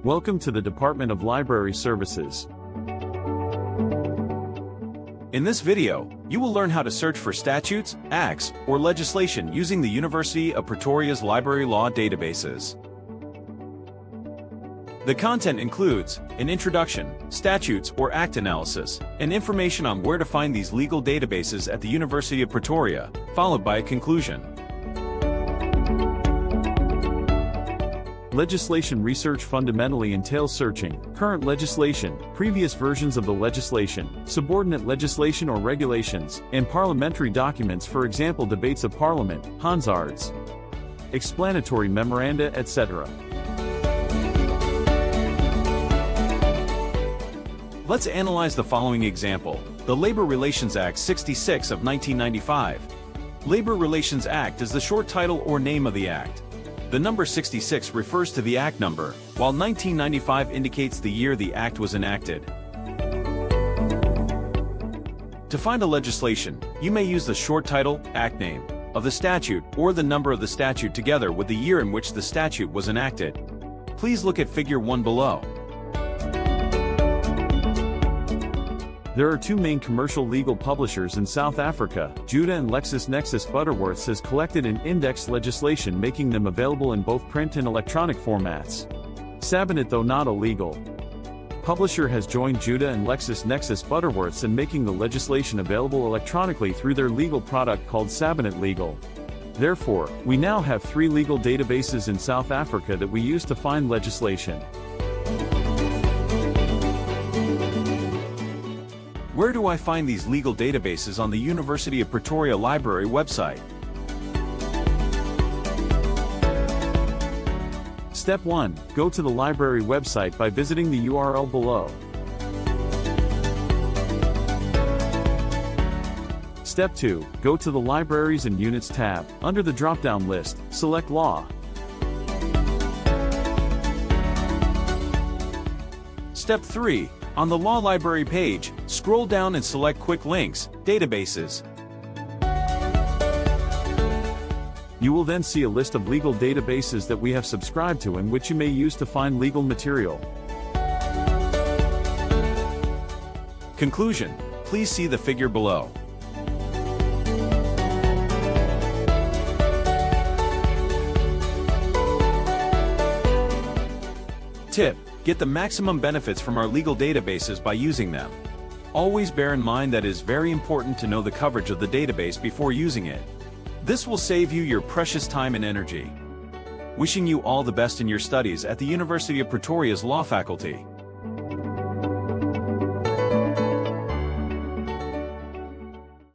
Welcome to the Department of Library Services. In this video, you will learn how to search for statutes, acts, or legislation using the University of Pretoria's library law databases. The content includes an introduction, statutes or act analysis, and information on where to find these legal databases at the University of Pretoria, followed by a conclusion. Legislation research fundamentally entails searching current legislation, previous versions of the legislation, subordinate legislation or regulations, and parliamentary documents, for example debates of parliament, Hansards, explanatory memoranda, etc. Let's analyze the following example: the Labor Relations Act 66 of 1995. Labor Relations Act is the short title or name of the act. The number 66 refers to the act number, while 1995 indicates the year the act was enacted. To find a legislation, you may use the short title, act name, of the statute or the number of the statute together with the year in which the statute was enacted. Please look at Figure 1 below. There are two main commercial legal publishers in South Africa. Judah and LexisNexis Butterworths has collected and indexed legislation, making them available in both print and electronic formats. Sabinet, though not a legal publisher, has joined Judah and LexisNexis Butterworths in making the legislation available electronically through their legal product called Sabinet Legal. Therefore, we now have three legal databases in South Africa that we use to find legislation. Where do I find these legal databases on the University of Pretoria Library website? Step 1. Go to the library website by visiting the URL below. Step 2. Go to the Libraries and Units tab. Under the drop-down list, select Law. Step 3. On the Law Library page, scroll down and select Quick Links, Databases. You will then see a list of legal databases that we have subscribed to and which you may use to find legal material. Conclusion. Please see the figure below. Tip: get the maximum benefits from our legal databases by using them. Always bear in mind that it is very important to know the coverage of the database before using it. This will save you your precious time and energy. Wishing you all the best in your studies at the University of Pretoria's Law Faculty.